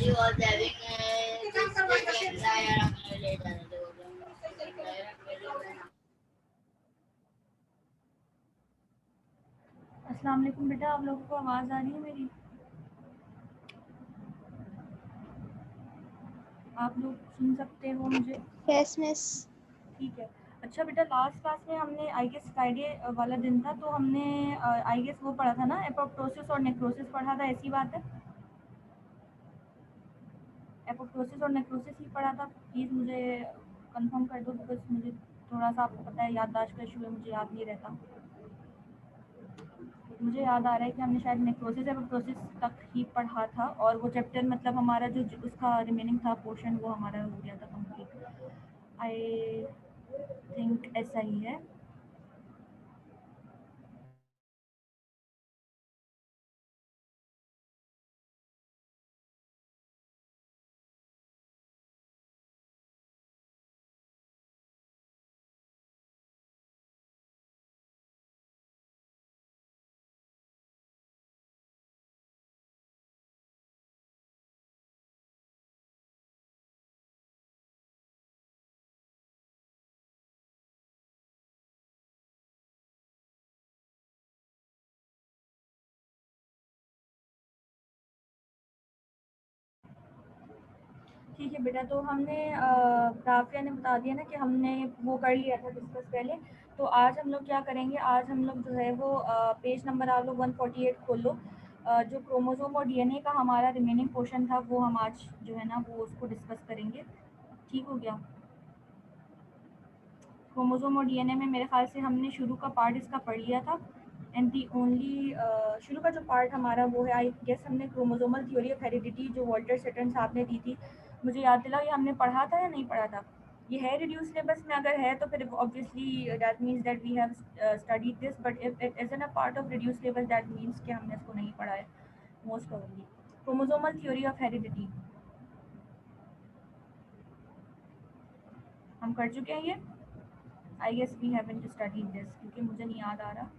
अस्सलाम वालेकुम बेटा, आप लोगों को आवाज़ आ रही है मेरी? आप लोग सुन सकते हो मुझे? Yes miss. ठीक है। अच्छा बेटा, लास्ट क्लास में हमने आई गेस फ्राइडे वाला दिन था, तो हमने आई गेस वो पढ़ा था ना, एपोप्टोसिस और नेक्रोसिस पढ़ा था, ऐसी बात है? एपोप्टोसिस और नेक्रोसिस ही पढ़ा था? प्लीज़ मुझे कंफर्म कर दो, बिकॉज मुझे थोड़ा सा, आपको पता है, याददाश्त का इशू है, मुझे याद नहीं रहता। मुझे याद आ रहा है कि हमने शायद नेक्रोसिस एपोप्टोसिस तक ही पढ़ा था, और वो चैप्टर मतलब हमारा जो उसका रिमेनिंग था पोर्शन, वो हमारा हो गया था कंप्लीट। आई थिंक ऐसा ही है। ठीक है बेटा, तो हमने राफिया ने बता दिया ना कि हमने वो कर लिया था डिस्कस पहले। तो आज हम लोग क्या करेंगे, आज हम लोग जो है वो पेज नंबर आप लोग 148 खोल लो। जो क्रोमोसोम और डीएनए का हमारा रिमेनिंग पोर्शन था, वो हम आज जो है ना वो उसको डिस्कस करेंगे। ठीक हो गया? क्रोमोसोम और डीएनए में मेरे ख्याल से हमने शुरू का पार्ट इसका पढ़ लिया था, एंड दी ओनली शुरू का जो पार्ट हमारा वो है, आई गेस हमने क्रोमोसोमल थ्योरी ऑफ हेरिडिटी जो वॉल्टर सेटन साहब ने दी थी, मुझे याद दिलाओ, ये हमने पढ़ा था या नहीं पढ़ा था? ये है रिड्यूस सिलेबस में, अगर है तो फिर obviously that means that we have studied this, but if it is a part of reduce syllabus that means कि हमने इसको नहीं पढ़ा है most probably. Chromosomal theory of heredity हम कर चुके हैं ये। I guess we haven't studied this, क्योंकि मुझे नहीं याद आ रहा।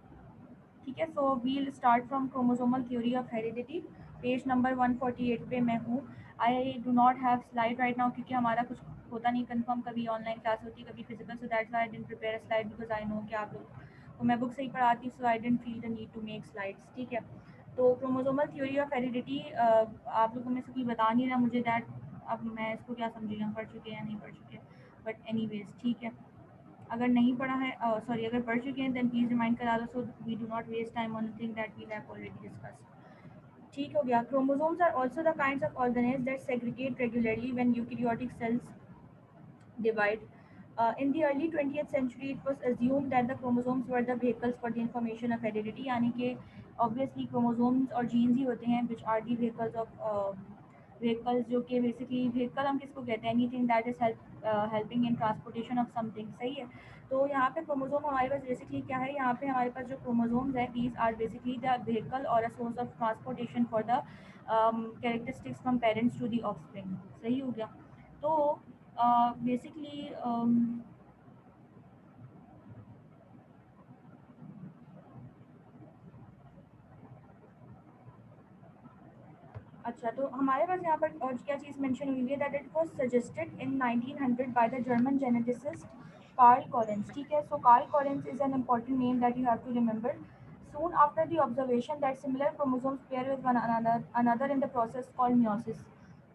ठीक है, so we'll start from chromosomal theory of heredity. Page number 148 पे मैं हूँ। I do not have slide right now, क्योंकि हमारा कुछ होता नहीं कंफर्म, कभी ऑनलाइन क्लास होती है, कभी physical, so that's why I didn't prepare a slide, because I know कि आप लोग तो मैं बुक से ही पढ़ाती, so I didn't feel the need to make slides. ठीक है, तो क्रोमोसोमल थ्योरी ऑफ हेरिडिटी आप लोगों में से कोई बता नहीं रहा मुझे दैट, अब मैं इसको क्या समझी, हम पढ़ चुके हैं या नहीं पढ़ चुके, बट एनीवेज ठीक है। अगर नहीं पढ़ा है, सॉरी, अगर पढ़ चुके हैं देन प्लीज रिमाइंड करा दो, so we do not waste time on thing that we have already discussed. ठीक हो गया। Chromosomes are also the kinds of organelles that segregate regularly when eukaryotic cells divide. In the early 20th century, it was assumed that the chromosomes were the vehicles for the information of heredity, यानी कि obviously chromosomes और genes ही होते हैं which are the vehicles of vehicles, जो कि basically vehicle हम किसको कहते हैं, anything that is helping in transportation of something, सही है। तो यहाँ पे क्रोमोसोम हमारे पास बेसिकली क्या है, यहाँ पे हमारे पास जो क्रोमोसोम्स है, these are basically the vehicle और a source of transportation for the characteristics from parents to the offspring, सही हो गया। तो बेसिकली अच्छा, तो हमारे पास यहाँ पर और क्या चीज़ मेंशन हुई है, that it was suggested in 1900 by the German geneticist Carl Correns. ठीक है, so Carl Correns is an important name that you have to remember. Soon after the observation that similar chromosomes pair with one another in the process called meiosis.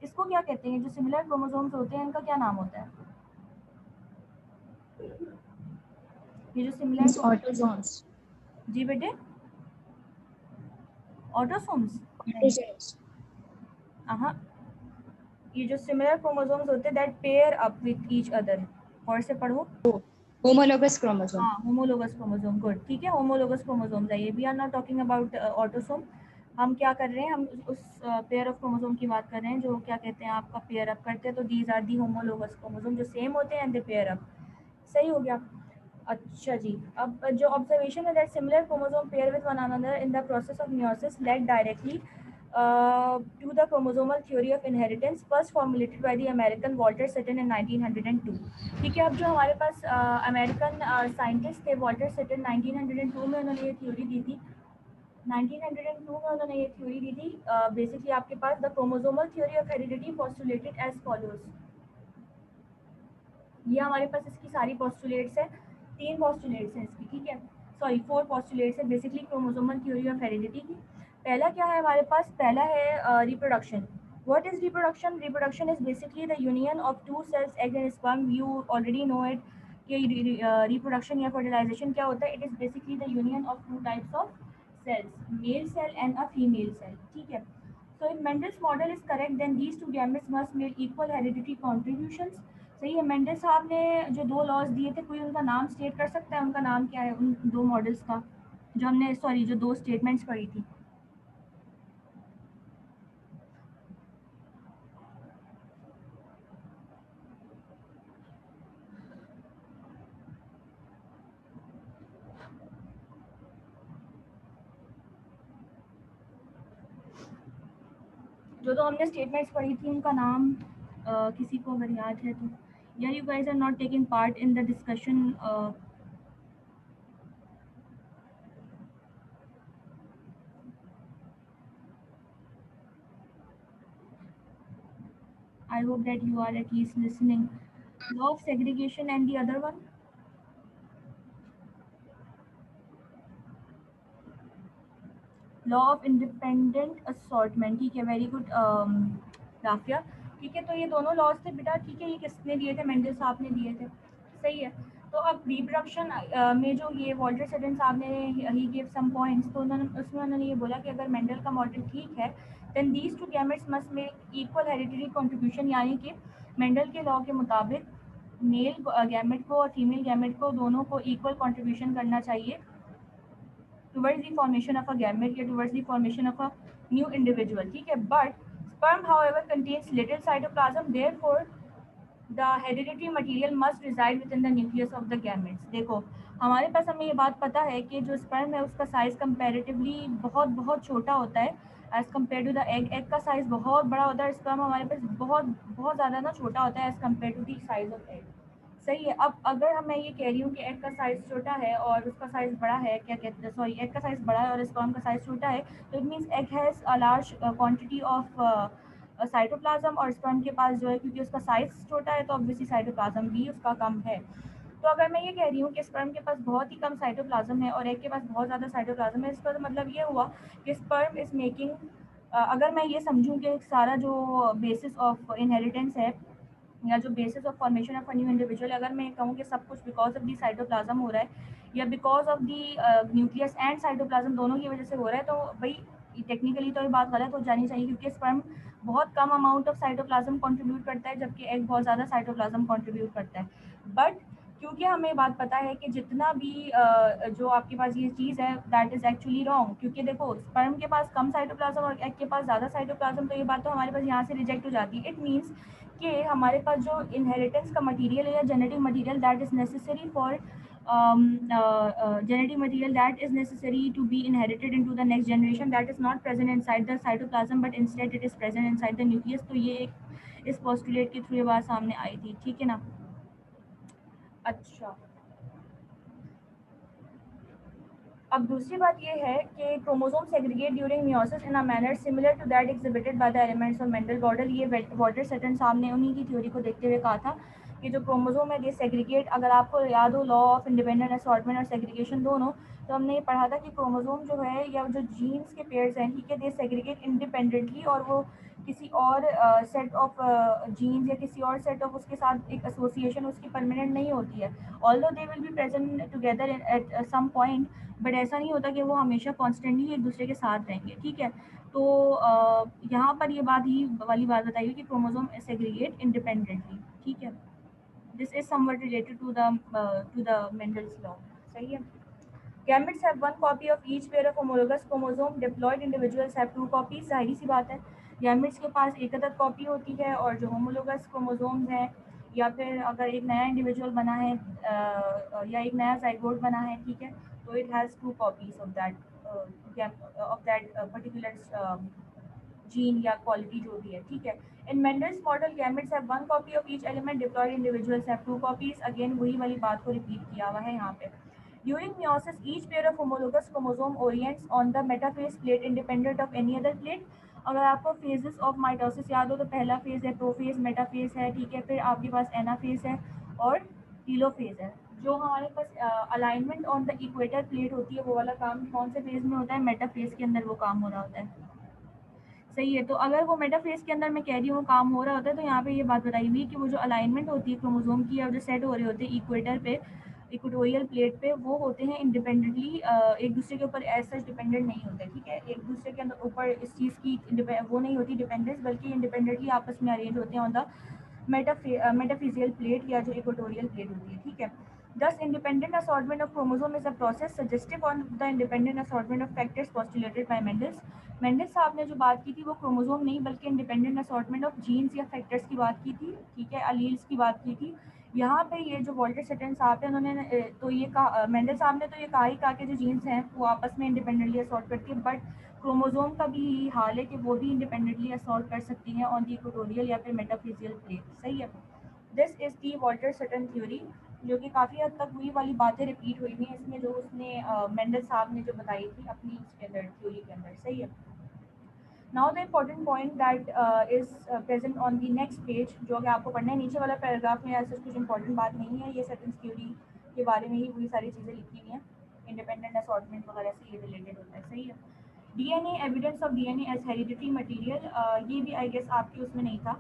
इसको क्या कहते हैं, जो similar chromosomes होते हैं इनका क्या नाम होता है? ये जो सिमिलर ऑटोसोम्स। जी बेटे, ऑटोसोम्स? ऑटोसोम्स। हाँ, ये जो सिमिलर क्रोमोसोम्स होते हैं that pair up with each other, और से पढ़ो। Homologous chromosome. हाँ, होमोलोगस क्रोमोसोम, गुड, ठीक है, होमोलोगस क्रोमोसोम्स है ये। We are not talking about autosome. हम क्या कर रहे हैं, हम उस पेयर ऑफ क्रोमोसोम की बात कर रहे हैं जो क्या कहते हैं आपका पेयर अप करते हैं, तो these are the homologous chromosome, जो सेम होते हैं एंड दे पेयर अप, सही हो गया। अच्छा जी, अब जो ऑब्जर्वेशन है that similar chromosome pair with one another in the process of meiosis led directly to the chromosomal theory of inheritance, first formulated by the American Walter Sutton in 1902. ठीक है, अब जो हमारे पास अमेरिकन साइंटिस्ट थे Walter सेटन, 1902 में उन्होंने ये theory दी थी 1902 में उन्होंने ये थ्योरी दी थी। बेसिकली आपके पास the chromosomal theory of heredity postulated as follows. ये हमारे पास इसकी सारी पोस्टुलेट्स है, 3 पोस्टुलेट्स हैं इसकी, ठीक है, सॉरी 4 पोस्टुलेट्स है basically chromosomal theory of heredity की। पहला क्या है हमारे पास, पहला है reproduction. What is reproduction? Reproduction is basically the union of two cells egg and sperm. You already know it कि रिप्रोडक्शन या फर्टिलाइजेशन क्या होता है। It is basically the union of two types of cells, male cell and a female cell, ठीक है। So if Mendel's model is correct, then these two gametes must make equal hereditary contributions। सही है। Mendel साहब ने जो 2 laws दिए थे, कोई उनका नाम स्टेट कर सकता है? उनका नाम क्या है उन 2 मॉडल्स का, जो हमने सॉरी जो 2 स्टेटमेंट्स पढ़ी थी? जो हमने स्टेटमेंट्स पढ़ी थी उनका नाम किसी को अगर याद है तो। यार you guys are not taking part in the discussion. I hope that you are at least listening. Law of segregation and the other one? Law of independent assortment, ठीक है, वेरी गुड राफिया। ठीक है, तो ये दोनों लॉज थे बेटा, ठीक है, ये किसने दिए थे? मेंडल साहब ने दिए थे, सही है। तो अब रिप्रोडक्शन में जो ये वॉल्टर सेटन साहब ने ही गिव सम पॉइंट्स, तो उन्होंने ये बोला कि अगर मेंडल का मॉडल ठीक है, then these two gametes must make equal hereditary contribution, यानी कि मेंडल के लॉ के मुताबिक मेल गैमेट को और फीमेल गैमेट को दोनों को इक्वल कंट्रीब्यूशन करना चाहिए towards the formation of a gamete या towards the formation of a new individual, ठीक है। But sperm however contains little cytoplasm, therefore the hereditary material must reside within the nucleus of the gametes। देखो हमारे पास हमें ये बात पता है कि जो स्पर्म है उसका साइज कंपैरेटिवली बहुत बहुत छोटा होता है as compare to the egg. Egg का साइज बहुत बड़ा होता है, स्पर्म हमारे पास बहुत बहुत ज़्यादा ना छोटा होता है as compare to the size of egg, सही है। अब अगर मैं ये कह रही हूँ कि एग का साइज़ छोटा है और उसका साइज़ बड़ा है, क्या कहते हैं, सॉरी, एग का साइज़ बड़ा है और स्पर्म का साइज़ छोटा है, तो it means egg has a large quantity of cytoplasm, और स्पर्म के पास जो है, क्योंकि उसका साइज़ छोटा है तो ऑब्वियसली साइटोप्लाज्म भी उसका कम है। तो अगर मैं ये कह रही हूँ कि स्पर्म के पास बहुत ही कम साइटोप्लाज्म है और एग के पास बहुत ज़्यादा साइटोप्लाज्म है, इसका तो मतलब ये हुआ कि स्पर्म इज़ मेकिंग, अगर मैं ये समझूँ कि सारा जो बेसिस ऑफ इनहेरिटेंस है या जो basis of formation of a new individual, अगर मैं कहूँ कि सब कुछ बिकॉज ऑफ दी साइटोप्लाज्म हो रहा है या because of the nucleus and cytoplasm दोनों की वजह से हो रहा है, तो भाई टेक्निकली तो ये बात गलत हो जानी चाहिए, क्योंकि स्पर्म बहुत कम अमाउंट ऑफ साइटोप्लाज्म कंट्रीब्यूट करता है जबकि एग बहुत ज़्यादा साइटोप्लाज्म कंट्रीब्यूट करता है। बट क्योंकि हमें बात पता है कि जितना भी जो आपके पास ये चीज़ है दैट इज़ एक्चुअली रॉन्ग, क्योंकि देखो स्पर्म के पास कम साइटोप्लाज्म और एग के पास ज़्यादा साइटोप्लाज्म, तो ये बात तो हमारे पास यहाँ से रिजेक्ट हो जाती है। इट मीन्स कि हमारे पास जो इनहेरिटेंस का मटेरियल है या genetic material that is necessary for genetic material that is necessary to be inherited into the next generation, that is not present inside the cytoplasm but instead it is present inside the nucleus। तो ये एक इस postulate के through ये बात सामने आई थी, ठीक है ना। अच्छा, अब दूसरी बात ये है कि chromosome segregate during meiosis in a manner similar to that exhibited by the elements of Mendel model. ये वॉल्टर सेटन साहब ने उन्हीं की थ्योरी को देखते हुए कहा था कि जो क्रोमोसोम है ये सेग्रीगेट, अगर आपको याद हो लॉ ऑफ इंडिपेंडेंट असॉर्टमेंट और सेग्रीगेशन दोनों, तो हमने ये पढ़ा था कि क्रोमोसोम जो है या जो जीन्स के पेयर्स हैं, ठीक है, दे सेग्रीगेट इंडिपेंडेंटली और वो किसी और सेट ऑफ जीन्स या किसी और सेट ऑफ उसके साथ एक एसोसिएशन उसकी परमानेंट नहीं होती है, although they will be present together at some point, but ऐसा नहीं होता कि वो हमेशा कॉन्स्टेंटली एक दूसरे के साथ रहेंगे, ठीक है। तो यहाँ पर ये बात ही वाली बात बताइए कि क्रोमोसोम सेग्रीगेट इंडिपेंडेंटली, ठीक है। This is something related to the Mendel's law, सही है। Gametes have one copy of each pair of homologous chromosome. Diploid individuals have two copies। जाहिर सी बात है, गैमेट्स के पास एक अदद कॉपी होती है और जो होमोलोगस क्रोमोसोम्स हैं या फिर अगर एक नया इंडिविजुअल बना है या एक नया जाइगोट बना है, ठीक है, तो it has two copies of that particular gene या क्वालिटी जो भी है, ठीक है। In Mendel's model gametes have one copy of each element, diploid individuals have two copies. Again वही वाली बात को रिपीट किया हुआ है यहाँ पे। During meiosis, each pair of homologous chromosome orients on the metaphase plate independent of any other plate. अगर आपको phases of mitosis याद हो तो पहला phase है प्रोफेज, मेटाफेज है, ठीक है, फिर आपके पास एनाफेज है और टीलोफेज है. जो हमारे पास alignment on the equator plate होती है वो वाला काम कौन से फेज में होता है? मेटाफेज के अंदर वो काम हो रहा होता है. सही है. तो अगर वो मेटाफेज के अंदर मैं कह रही हूँ काम हो रहा होता है तो यहाँ पे ये बात बताई हुई है कि वो जो अलाइनमेंट होती है क्रोमोसोम की और जो सेट हो रहे होते हैं इक्वेटर पे, इक्वेटोरियल प्लेट पे, वो होते हैं इंडिपेंडेंटली, एक दूसरे के ऊपर एज सच डिपेंडेंट नहीं होते. ठीक है, एक दूसरे के अंदर ऊपर इस चीज़ की वो नहीं होती डिपेंडेंस, बल्कि इंडिपेंडेंटली आपस में अरेंज होते हैं ऑन द मेटाफिजियल प्लेट या जो इक्वेटोरियल प्लेट होती है. ठीक है. Thus, independent assortment of chromosome is a process suggestive on the independent assortment of factors postulated by Mendel. Mendel साहब ने जो बात की थी वो क्रोमोसोम नहीं बल्कि इंडिपेंडेंट असॉर्टमेंट ऑफ जीन्स या फैक्टर्स की बात की थी. ठीक है, अलील्स की बात की थी. यहाँ पे ये जो वॉल्टर सटन साहब है उन्होंने तो ये कहा, मेंडल साहब ने तो ये कहा ही कहा कि जो जीन्स हैं वो आपस में इंडिपेंडेंटली असॉर्ट करती है, बट क्रोमोसोम का भी यही हाल है कि वो भी इंडिपेंडेंटली असॉर्ट कर सकती हैं ऑन दी इक्वेटोरियल या फिर मेटाफिजियल प्लेट. सही है. This is the Walter Sutton theory, जो कि काफ़ी हद तक वही वाली बातें रिपीट हुई हुई हैं इसमें जो उसने मेंडल साहब ने जो बताई थी अपनी इसके अंदर थ्योरी के अंदर. सही है. Now the important point that is present on the next page, जो कि आपको पढ़ना है. नीचे वाला पैराग्राफ में ऐसा कुछ इंपॉर्टेंट बात नहीं है, ये सटन्स थ्योरी के बारे में ही वही सारी चीज़ें लिखी हुई हैं, इंडिपेंडेंट असॉर्टमेंट वगैरह से ये रिलेटेड होता है. सही है. DNA, evidence of DNA as hereditary material, ये भी आई गेस आपके उसमें नहीं था,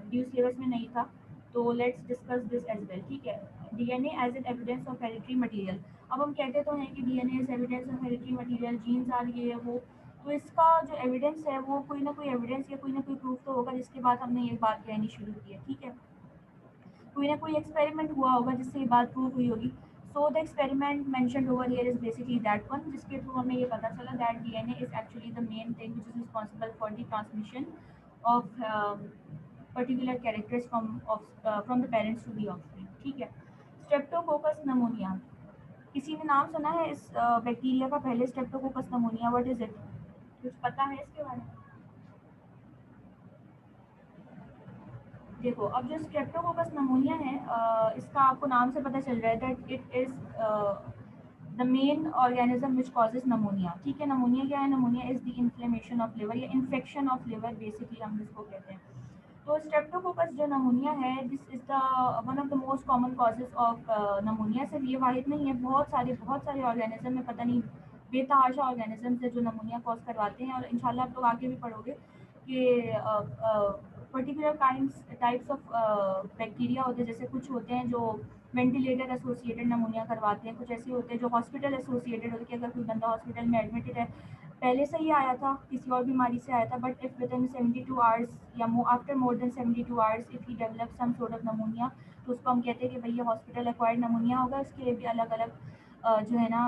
ड्यू सिलेबस में नहीं था, तो let's discuss this as well. ठीक है. DNA as an evidence of hereditary material. अब हम कहते तो हैं कि DNA is evidence of hereditary material, genes are ये वो, तो इसका जो एविडेंस है वो कोई ना कोई एविडेंस या कोई ना कोई प्रूफ तो होगा जिसके बाद हमने ये बात कहनी शुरू की है. ठीक है. कोई ना कोई एक्सपेरिमेंट हुआ होगा जिससे ये बात प्रूव हुई होगी. So the experiment mentioned over here is basically that one, जिसके थ्रू हमें ये पता चला that DNA is actually the main thing which is responsible for the transmission of particular characters from the parents to the offspring. ठीक है. Streptococcus pneumonia, किसी ने नाम सुना है इस बैक्टीरिया का पहले? Streptococcus pneumonia, what is it? कुछ पता है इसके बारे में? देखो, अब जो स्ट्रेप्टोकोकस नमोनिया है, इसका आपको नाम से पता चल रहा है that it is the main organism which causes pneumonia. ठीक है. नमोनिया क्या है? Pneumonia is the inflammation of liver या इन्फेक्शन ऑफ लिवर, बेसिकली हम जिसको कहते हैं. तो स्ट्रेप्टोकोकस जो नमोनिया है, this is the one of the most common causes of pneumonia. सिर्फ ये वाहिद नहीं है, बहुत सारे ऑर्गेनिज्म में पता नहीं बेतहाशा ऑर्गेनिजम्स है जो नमोनिया कॉज करवाते हैं. और इंशाल्लाह आप लोग आगे भी पढ़ोगे कि पर्टिकुलर टाइप्स ऑफ बैक्टीरिया होते हैं, जैसे कुछ होते हैं जो वेंटिलेटर एसोसिएटेड नमोनिया करवाते हैं, कुछ ऐसे होते हैं जो हॉस्पिटल एसोसिएटेड होते हैं कि अगर कोई बंदा हॉस्पिटल में एडमिटेड है, पहले से ही आया था, किसी और बीमारी से आया था, but if within 72 hours या after more than 72 hours if he develop some sort of pneumonia, तो उसको हम कहते हैं कि भैया हॉस्पिटल एक्वायर्ड नमोनिया होगा. इसके लिए भी अलग अलग जो है ना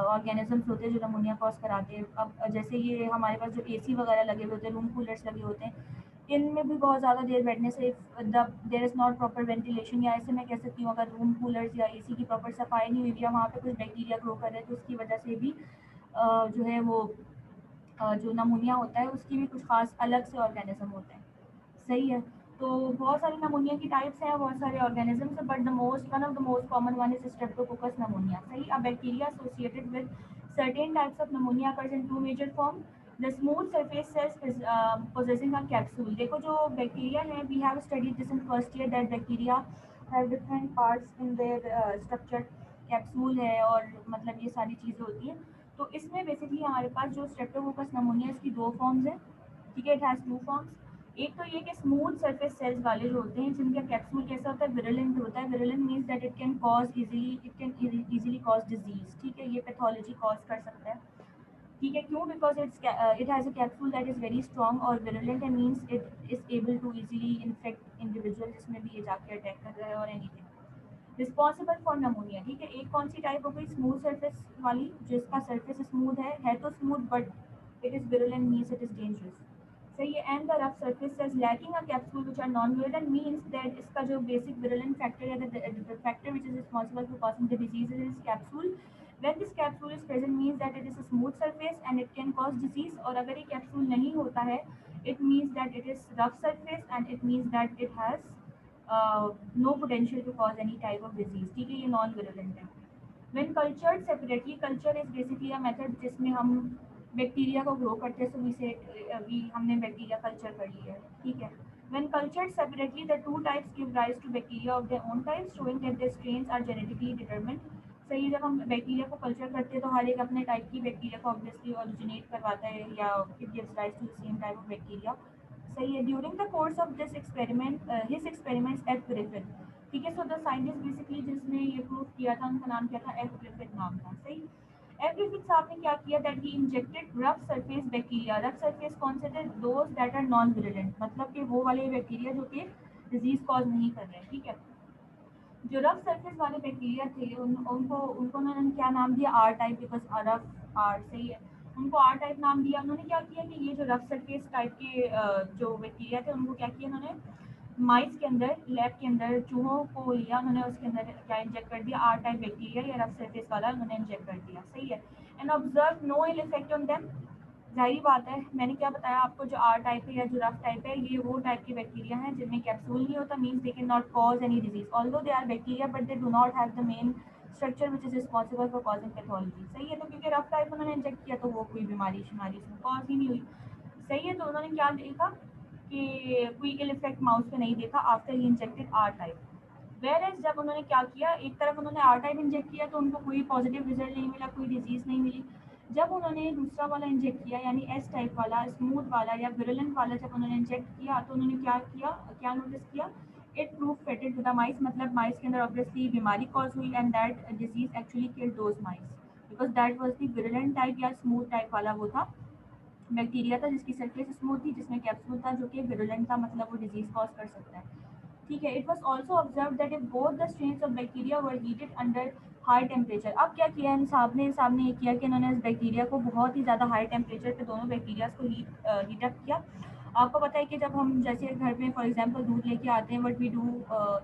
ऑर्गेनिजम्स होते हैं जो नमोनिया कॉज कराते हैं. अब जैसे ये हमारे पास जो एसी वगैरह लगे हुए होते हैं, रूम कूलर्स लगे होते हैं, इनमें भी बहुत ज़्यादा देर बैठने से there is not proper ventilation, या ऐसे मैं कह सकती हूँ अगर रूम कूलर्स या एसी की प्रॉपर सफाई नहीं हुई या वहाँ पे कुछ बैक्टीरिया ग्रो कर रहे हैं, तो उसकी वजह से भी जो है वो जो नमोनिया होता है उसकी भी कुछ खास अलग से ऑर्गेनिज्म होते हैं. सही है. तो बहुत सारे नमोनिया की टाइप्स हैं, बहुत सारे ऑर्गेनिजम्स हैं, but the most one of the most common one is streptococcus pneumonia. सही. A bacteria associated with certain types of pneumonia occurs in two major forms. The smooth surface cells is possessing a capsule. देखो जो bacteria है, we have studied this in first year that bacteria have different parts in their structure. Capsule है और मतलब ये सारी चीज़ें होती हैं. तो इसमें बेसिकली हमारे पास जो स्ट्रेप्टोकोकस नमोनिया, इसकी दो फॉर्म्स हैं. ठीक है. It has two forms. एक तो ये कि स्मूथ सरफेस सेल्स वाले जो होते हैं जिनका कैप्सूल कैसा होता है? विरुलेंट होता है. Virulent means that it can easily cause disease. ठीक है. ये पैथोलॉजी कॉज कर सकता है. ठीक है. क्यों? Because it has a capsule that is very strong और विरुलेंट है, means it is able to easily infect individual जिसमें भी ये जाके अटैक कर रहा है और एनीथिंग. Responsible for pneumonia. ठीक है. एक कौन सी टाइप हो गई? स्मूथ सरफेस वाली, जिसका सरफेस स्मूथ है तो smooth, but it is virulent means it is dangerous. सही है. And the rough surface cells lacking a capsule which are non virulent means that इसका जो बेसिक विरुलेंट फैक्टर है, the factor which is responsible for causing the disease is capsule. when this capsule is present means that it is a smooth surface and it can cause disease. और अगर ये capsule नहीं होता है, it means that it is rough surface and it means that it has no potential to cause any type of disease. ठीक है. ये non virulent है. When cultured separately, culture is basically a method जिसमें हम bacteria को grow करते हैं, so we हमने बैक्टीरिया कल्चर कर लिया है, ठीक है। When cultured separately the two types give rise to bacteria of their own type, showing that the strains are genetically determined. सही है, जब हम बैक्टीरिया को कल्चर करते हैं तो हर एक अपने टाइप की बैक्टीरिया को ऑब्वियसली ओरिजिनेट करवाता है या it gives rise to the same type of bacteria. सही है। During the course of this experiment his experiments F Griffith, ठीक है। सो द साइंटिस्ट बेसिकली जिसने ये प्रूव किया था उनका नाम क्या था, एफ ग्रिफिथ नाम था। सही। एफ ग्रिफिथ साहब ने क्या किया, that he injected rough surface bacteria. Rough surface कौन से थे, those that are non virulent, मतलब कि वो वाले बैक्टीरिया जो कि डिजीज कॉज नहीं कर रहे हैं, ठीक है। जो रफ सरफेस वाले बैक्टीरिया थे उनको उन्होंने क्या नाम दिया, R type, because rough R. सही है, उनको आर टाइप नाम दिया। उन्होंने क्या किया कि ये जो रफ सरफेस टाइप के जो बैक्टीरिया थे उनको क्या किया, उन्होंने माइस के अंदर, लैब के अंदर चूहों को लिया, उन्होंने उसके अंदर क्या इंजेक्ट कर दिया, आर टाइप बैक्टीरिया या रफ सरफेस वाला उन्होंने इंजेक्ट कर दिया। सही है। And observe no ill effect on them. जाहिर बात है, मैंने क्या बताया आपको, जो आर टाइप है या जो रफ टाइप है, ये वो टाइप की बैक्टीरिया हैं जिनमें कैप्सूल नहीं होता, means they can not cause any disease, although they are bacteria but they do not have the main structure which is responsible for causing pathology. सही है, तो क्योंकि रफ टाइप उन्होंने इंजेक्ट किया तो वो कोई बीमारी शिमारी इसमें कॉज ही नहीं हुई। सही है, तो उन्होंने क्या देखा कि कोई इल इफेक्ट माउस पे नहीं देखा after he injected R type. Whereas जब उन्होंने क्या किया, एक तरफ उन्होंने आर टाइप इंजेक्ट किया तो उनको कोई पॉजिटिव रिजल्ट नहीं मिला, कोई डिजीज नहीं मिली। जब उन्होंने दूसरा वाला इंजेक्ट किया यानी एस टाइप वाला, स्मूथ वाला या विरुलेंट वाला, जब उन्होंने इंजेक्ट किया तो उन्होंने क्या किया, क्या नोटिस किया, it prove fatal to the mice, मतलब माइस के अंदर ऑब्वियसली बीमारी कॉज हुई and that disease actually killed those mice, because that was the virulent type या स्मूथ टाइप वाला वो था बैक्टीरिया था जिसकी सरफेस स्मूथ थी, जिसमें कैप्सूल था जो कि विरुलेंट था, मतलब वो डिजीज कॉज कर सकता है, ठीक है। It was also observe that if both the strains of bacteria were heated under high temperature. अब क्या किया इन साहब ने ये किया कि इन्होंने इस बैक्टीरिया को बहुत ही ज़्यादा हाई टेम्परेचर पे दोनों बैक्टीरियाज को हीट अप किया। आपको पता है कि जब हम जैसे घर में फॉर एग्जांपल दूध लेके आते हैं, what we do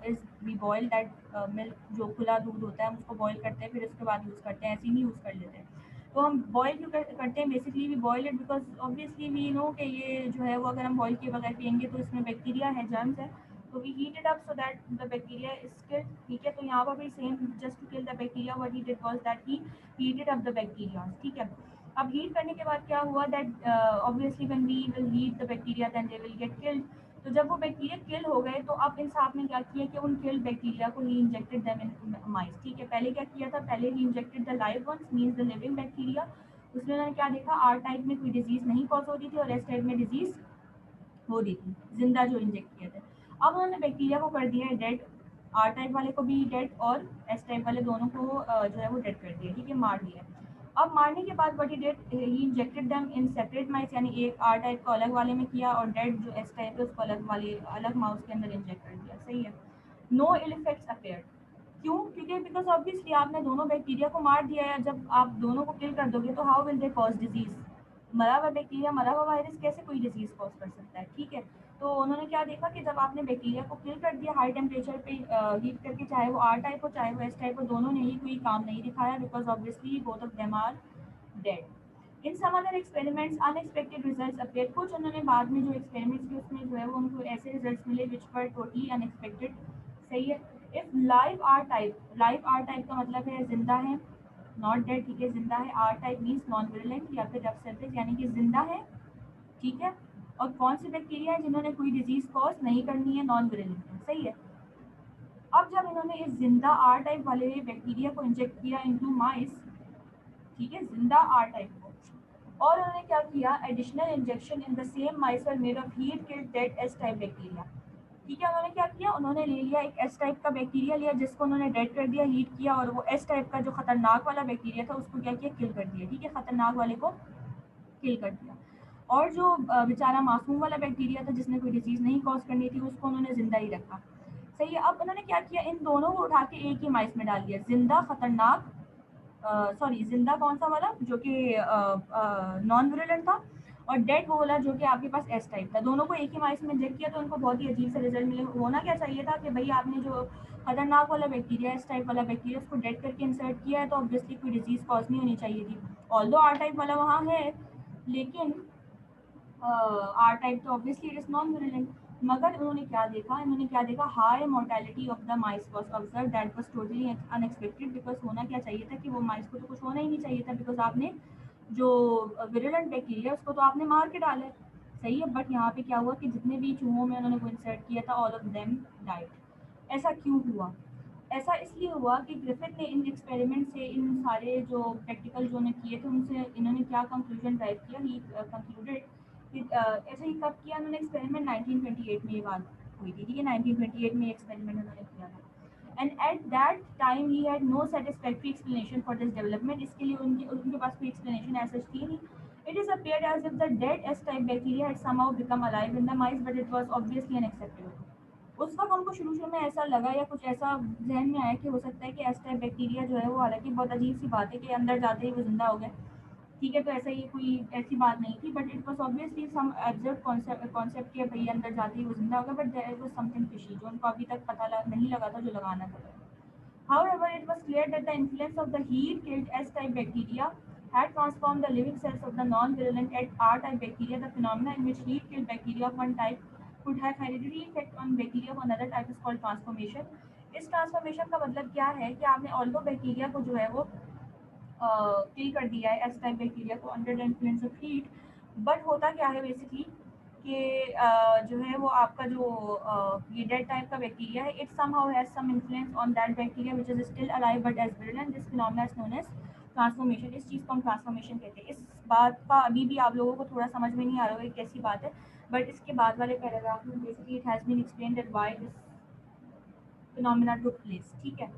is we boil that milk, जो खुला दूध होता है हम उसको बॉयल करते हैं, फिर उसके बाद यूज़ करते हैं, ऐसे ही यूज़ कर लेते हैं। तो हम बॉयल क्यों करते हैं, basically we boil it because obviously we know कि ये जो है वो अगर हम बॉयल किए बगैर पियेंगे तो इसमें बैक्टीरिया है, जर्म्स है, तो we heat it up so that the bacteria is killed, ठीक है। तो यहाँ पर भी same, just to kill the bacteria what he did was that he heated up the bacteria, ठीक है। अब हीट करने के बाद क्या हुआ, that obviously when we will heat the bacteria then they will get killed. तो जब वो बैक्टीरिया किल हो गए तो अब इन साहब ने क्या किया कि उन किल्ड बैक्टीरिया को ही इंजेक्टेड देम इन माइस, ठीक है। पहले क्या किया था, पहले ही injected the live ones, means the living bacteria. उसमें उन्होंने क्या देखा, आर टाइप में कोई डिजीज नहीं कॉज हो रही थी और एस टाइप में डिजीज हो रही थी, जिंदा जो इंजेक्ट किए थे। अब उन्होंने बैक्टीरिया को कर दिया है डेड, आर टाइप वाले को भी डेड और एस टाइप वाले दोनों को जो है वो डेड कर दिया, ठीक है, मार दिया। अब मारने के बाद what he did, he injected them in separate mice, यानी एक आर टाइप को अलग वाले में किया और डेड जो एस टाइप है उसको अलग माउस के अंदर इंजेक्ट कर दिया। सही है। No ill effects appeared. क्यों, क्योंकि बिकॉज ऑब्वियसली आपने दोनों बैक्टीरिया को मार दिया है, जब आप दोनों को किल कर दोगे तो how will they cause disease, मरा हुआ बैक्टीरिया, मरा हुआ वायरस कैसे कोई डिजीज कॉज कर सकता है, ठीक है। तो उन्होंने क्या देखा कि जब आपने बैक्टीरिया को किल कर दिया हाई टेम्परेचर पे हीट करके, चाहे वो आर टाइप हो चाहे वो एस टाइप हो, दोनों ने ही कोई काम नहीं दिखाया, because obviously both of them are dead. In some other experiments unexpected results appear. कुछ उन्होंने बाद में जो एक्सपेरिमेंट्स किए उसमें जो है वो उनको ऐसे रिजल्ट्स मिले विच वर टोटली अनएक्सपेक्टेड। सही है। इफ लाइव आर टाइप का मतलब है जिंदा है, नॉट डेड, ठीक है, जिंदा है। R type means non virulent या फिर रफ सरफेस, यानी कि जिंदा है, ठीक है। और कौन सी बैक्टीरिया है जिन्होंने कोई डिजीज कॉज नहीं करनी है, नॉन विरुलेंट है। सही है। अब जब इन्होंने इस जिंदा आर टाइप वाले बैक्टीरिया को इंजेक्ट किया इनटू माइस, ठीक है, जिंदा आर टाइप को, और उन्होंने क्या किया, additional injection in the same mice were made of heat killed dead S type bacteria, ठीक है। उन्होंने क्या किया, उन्होंने ले लिया एक एस टाइप का बैक्टीरिया लिया जिसको उन्होंने डेड कर दिया, हीट किया, और वो एस टाइप का जो खतरनाक वाला बैक्टीरिया था उसको क्या किया, किल कर दिया, ठीक है, खतरनाक वाले को किल कर दिया। और जो बेचारा मासूम वाला बैक्टीरिया था जिसने कोई डिजीज नहीं कॉज करनी थी उसको उन्होंने जिंदा ही रखा। सही है। अब उन्होंने क्या किया, इन दोनों को उठा के एक ही माइस में डाल दिया, जिंदा खतरनाक, सॉरी जिंदा कौन सा वाला जो कि नॉन विरुलेंट था, और डेड वो वाला जो कि आपके पास एस टाइप था, दोनों को एक ही माइस में इंजेक्ट किया तो उनको बहुत ही अजीब से रिजल्ट मिले। होना क्या चाहिए था कि भाई आपने जो खतरनाक वाला बैक्टीरिया, एस टाइप वाला बैक्टीरिया, उसको डेड करके इंसर्ट किया है तो ऑब्वियसली कोई डिजीज कॉज नहीं होनी चाहिए थी। ऑल्दो आर टाइप वाला वहाँ है लेकिन आर टाइप तो obviously it is non virulent. मगर उन्होंने क्या देखा, high mortality of the mice was observe, that was totally unexpected, because होना क्या चाहिए था कि वो माइस को तो कुछ होना ही नहीं चाहिए था, बिकॉज आपने जो विरुलेंट बैक्टीरिया उसको तो आपने मार के डाला है, सही है। बट यहाँ पे क्या हुआ कि जितने भी चूहों में उन्होंने वो इंसर्ट किया था, ऑल ऑफ देम डाइड। ऐसा क्यों हुआ? ऐसा इसलिए हुआ कि ग्रिफिथ ने इन एक्सपेरिमेंट से, इन सारे जो प्रैक्टिकल जो उन्होंने किए थे उनसे इन्होंने क्या कंक्लूजन ड्राइव किया, ही कंक्लूडेड कि ऐसे ही कब किया उन्होंने एक्सपेरिमेंट, 1928 में ये बात हुई थी, ठीक है, 1928 में एक्सपेरिमेंट उन्होंने किया था। And at that time he had no satisfactory explanation for this development, इसके लिए उनके पास कोई एक्सप्लेनेशन ऐसा थी नहीं। It is appeared as if the dead S type bacteria had somehow become alive in the mice, but it was obviously unacceptable। उस वक्त हमको शुरू शुरू में ऐसा लगा या कुछ ऐसा जहन में आया कि हो सकता है कि एस टाइप बैक्टीरिया जो है वो, हालांकि बहुत अजीब सी बात है कि अंदर जाते ही वो जिंदा हो गया, ठीक है, तो ऐसा ये कोई ऐसी बात नहीं थी, but it was obviously some absurd concept कि भैया अंदर जाते ही वो जिंदा होगा, but there was something fishy जो उनको अभी तक पता नहीं लगा था जो लगाना था। However, it was clear that the influence of the heat-killed S-type bacteria had transformed the living cells of the non-virulent R-type bacteria. The phenomena in which heat-killed bacteria of one type could have hereditary effect on bacteria of another type is called transformation. इस transformation का मतलब क्या है कि आपने ऑल्गो bacteria को जो है वो किल कर दिया है, एस टाइप बैक्टीरिया को, under the influence of heat. But होता क्या है बेसिकली कि जो है वो आपका जो ये डेड टाइप का बैक्टीरिया है, it somehow has some influence on that bacteria which is still alive but as virulent. This phenomena is known as transformation. इस चीज़ को हम ट्रांसफॉर्मेशन कहते हैं। इस बात का अभी भी आप लोगों को थोड़ा समझ में नहीं आ रहा होगा कैसी बात है, बट इसके बाद वाले पैराग्राफ में basically it has been explained that why this phenomena took place, ठीक है।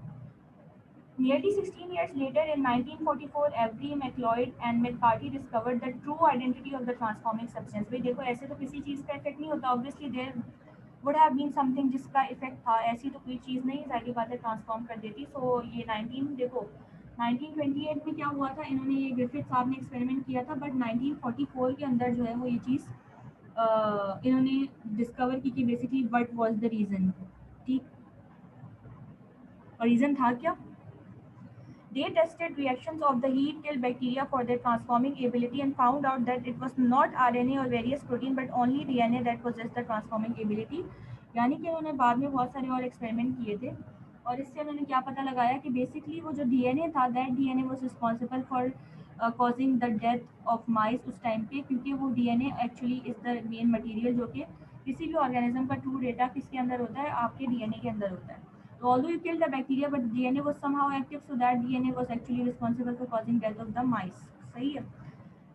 Nearly 16 years later, in 1944, Avery, McLeod and McCarty discovered the true identity of the transforming substance. भाई देखो, ऐसे तो किसी चीज़ का इफेक्ट नहीं होता, obviously there would have been something जिसका इफेक्ट था, ऐसी तो कोई चीज़ नहीं, सारी बातें ट्रांसफॉर्म कर देती। सो ये 1928 में क्या हुआ था, इन्होंने ये ग्रिफिथ साहब ने एक्सपेरिमेंट किया था, बट 1944 के अंदर जो है वो ये चीज़ इन्होंने डिस्कवर की कि basically what was the reason, ठीक। और रीज़न था क्या? They tested reactions of the heat-killed bacteria for their transforming ability and found out that it was not RNA or various protein but only DNA that possessed the transforming ability। यानी कि उन्होंने बाद में बहुत सारे और एक्सपेरिमेंट किए थे और इससे उन्होंने क्या पता लगाया कि बेसिकली वो जो डीएनए था, that DNA was responsible for causing the death of mice उस टाइम पे, क्योंकि वो DNA actually is the main material जो कि किसी भी ऑर्गेनिज्म का ट्रू डेटा किसके अंदर होता है, आपके डीएनए के अंदर होता है। So although you killed the bacteria, but DNA was somehow active, so that DNA was actually responsible for causing death of the mice. सही है।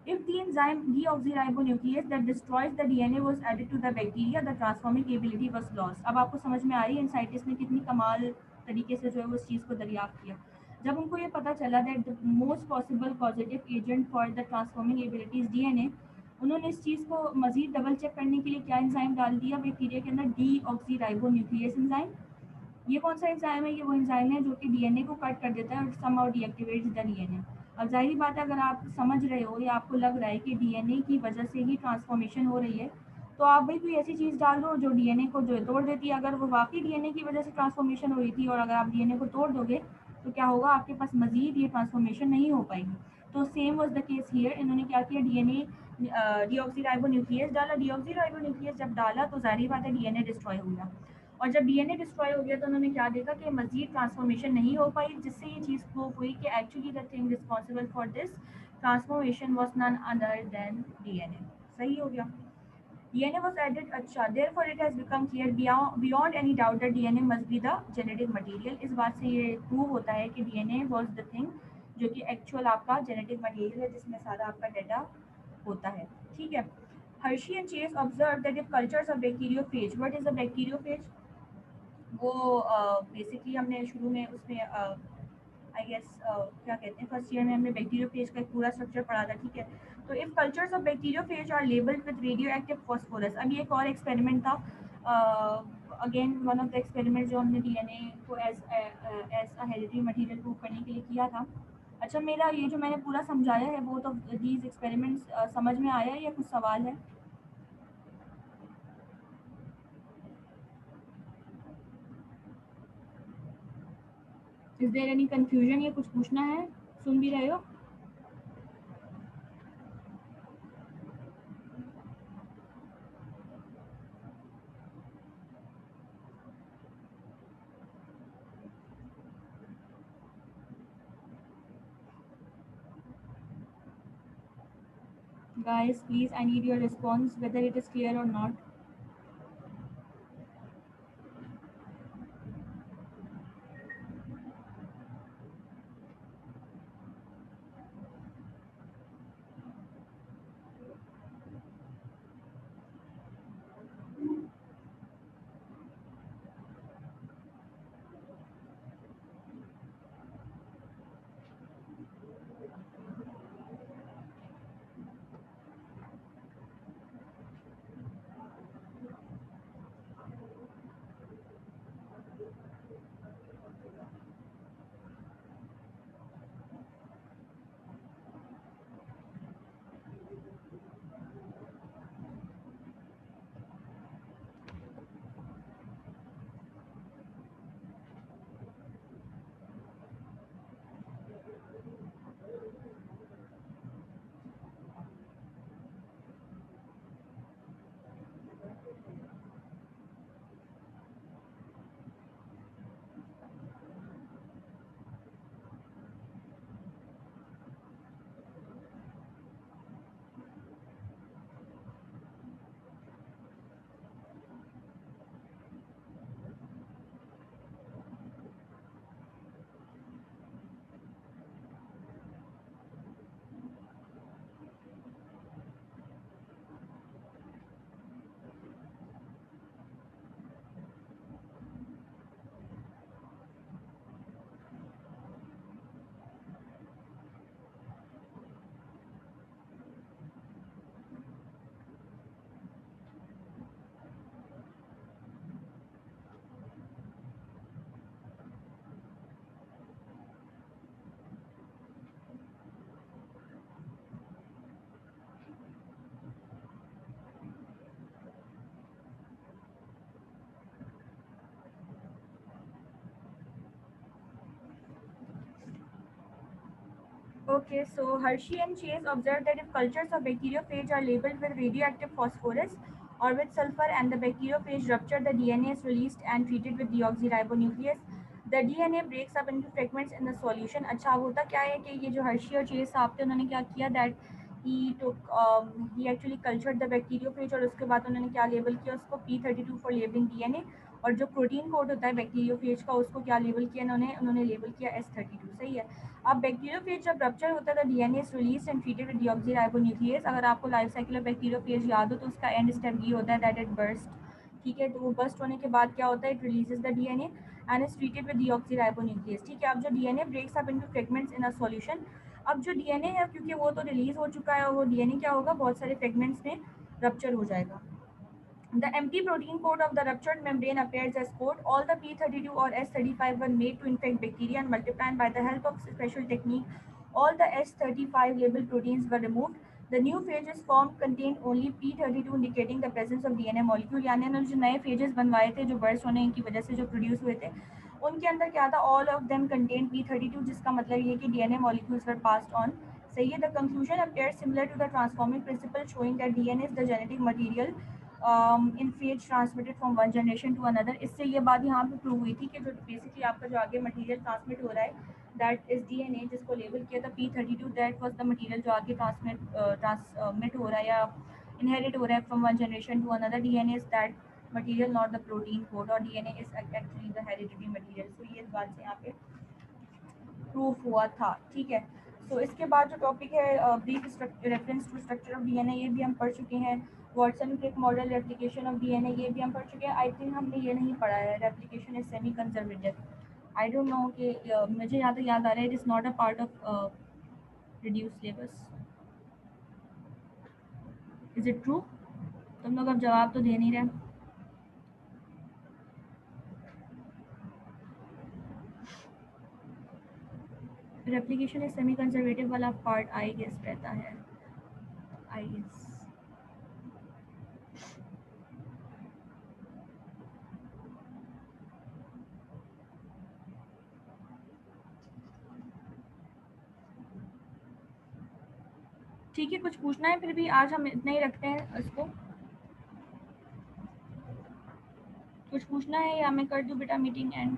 If the enzyme deoxyribonuclease that destroys the DNA was added to the bacteria, the transforming ability was lost. अब आपको समझ में आ रही है इन scientist ने कितनी कमाल तरीके से जो है वो इस चीज़ को दरियाफ्त किया। जब उनको ये पता चला that the most possible positive agent for the transforming ability is DNA, उन्होंने इस चीज़ को मजीद डबल चेक करने के लिए क्या एंजाइम डाल दिया बैक्टीरिया के अंदर, डीऑक्सीराइबोन्यूक्लियस एंजाइम। ये कौन सा एंजाइम है? ये वो एंजाइम है जो कि डीएनए को कट कर देता है और समहाउ डीएक्टिवेट्स द डीएनए। अब जाहिर बात है, अगर आप समझ रहे हो या आपको लग रहा है कि डीएनए की वजह से ही ट्रांसफॉर्मेशन हो रही है, तो आप भाई कोई ऐसी चीज़ डाल दो जो डीएनए को जो है तोड़ देती है। अगर वो वाकई डीएनए की वजह से ट्रांसफॉर्मेशन हो रही थी और अगर आप डीएनए को तोड़ दोगे तो क्या होगा, आपके पास मजीद ये ट्रांसफॉर्मेशन नहीं हो पाएगी। तो same was the case here. इन्होंने क्या किया, डीएनए डीऑक्सीराइबोन्यूक्लियस डाला। डीऑक्सीराइबोन्यूक्लियस जब डाला तो जाहिर बात है डीएनए डिस्ट्रॉय हो गया, और जब डीएनए डिस्ट्रॉय हो गया तो उन्होंने क्या देखा कि मजीद ट्रांसफॉर्मेशन नहीं हो पाई, जिससे ये चीज़ प्रूव हुई कि actually the thing responsible for this transformation was none other than DNA. सही हो गया। डीएनए वाज एडेड, अच्छा, therefore it has become clear beyond any doubt that DNA must be the genetic material. इस बात से ये प्रूव होता है कि डीएनए वाज द थिंग जो कि एक्चुअल आपका जेनेटिक मटेरियल है, जिसमें सारा आपका डेटा होता है, ठीक है। Hershey and Chase observed that if cultures of bacteriophage, what is a bacteriophage? वो बेसिकली हमने शुरू में उसमें आई गेस क्या कहते हैं, फर्स्ट ईयर में हमने बैक्टीरियोफेज का एक पूरा स्ट्रक्चर पढ़ा था, ठीक है। तो if cultures of bacteriophage are labelled with radio active phosphorus. अब ये एक और एक्सपेरिमेंट था, again one of the experiment जो हमने डीएनए को as a hereditary material prove करने के लिए किया था। अच्छा, मेरा ये जो मैंने पूरा समझाया है बोथ ऑफ दीज एक्सपेरिमेंट्स समझ में आया या कुछ सवाल है? इज देयर एनी कंफ्यूजन या कुछ पूछना है? सुन भी रहे हो? Guys, please, I need your response whether it is clear or not. Okay, so Hershey and Chase observed that if cultures of bacteriophage are labeled with radioactive phosphorus or with sulfur and the bacteriophage rupture, the DNA is released and treated with deoxyribonuclease. The DNA breaks up into fragments in the solution. अच्छा होता क्या है कि ये जो Hershey और chess साहब थे उन्होंने क्या किया that he actually cultured the bacteriophage और उसके बाद उन्होंने क्या लेबल किया उसको P32 for labeling DNA और जो प्रोटीन कोड होता है बैक्टीरियोफेज का उसको क्या लेबल किया उन्होंने लेबल किया S32 सही है। अब बैक्टीरियोफेज जब रप्चर होता है तो DNA is release and treated with deoxyribonuclease. अगर आपको लाइफ साइकिल ऑफ बैक्टीरियोफेज याद हो तो उसका एंड स्टेप ये होता है दैट इट बर्स्ट। ठीक है, तो वो बर्स्ट होने के बाद क्या होता है it releases the DNA and is treated with deoxyribonuclease. ठीक है, अब जो DNA breaks up into fragments in a solution. अब जो डीएनए है क्योंकि वो तो रिलीज हो चुका है वो डीएनए क्या होगा बहुत सारे फ्रेगमेंट्स में रप्चर हो जाएगा। The empty protein coat of the ruptured membrane appears as coat. All the P32 or S35 were made to infect bacteria and multiply, and by the help of special technique, all the S35 labeled proteins were removed. The new phages formed contained only P32, indicating the presence of DNA molecule. यानी उन्होंने जो नए phages बनवाए थे जो burst होने की वजह से जो produce हुए थे उनके अंदर क्या था all of them contained P32 जिसका मतलब ये कि DNA molecules were passed on. सही है, the conclusion appears similar to the transforming principle showing that DNA is the genetic material in phage transmitted from one generation to another. इससे ये बात यहाँ पे प्रूव हुई थी कि जो बेसिकली आपका जो आगे मटेरियल ट्रांसमिट हो रहा है दैट इज डीएनए जिसको लेबल किया था P32 that was the material जो आगे ट्रांसमिट हो रहा है या इनहेरिट हो रहा है from one generation to another. DNA is that material not the protein code और DNA is actually the hereditary material. So ये इस बात से यहाँ पे प्रूफ हुआ था। ठीक है, तो इसके बाद जो टॉपिक है brief reference to structure of DNA ये भी हम पढ़ चुके हैं। Watson Crick model replication of DNA ये भी हम पढ़ चुके हैं। आई थिंक हमने ये नहीं पढ़ा है replication is semi conservative. I don't know कि मुझे यहाँ तक याद आ रहा है it is not a part of reduce syllabus. Is it true? तुम लोग अब जवाब तो दे नहीं रहे। रेप्लिकेशन इज सेमी कंजर्वेटिव वाला पार्ट आई गेस रहता है आई गेस। ठीक है, कुछ पूछना है फिर भी आज हम इतना ही रखते हैं इसको। कुछ पूछना है या मैं कर दूं बेटा मीटिंग एंड?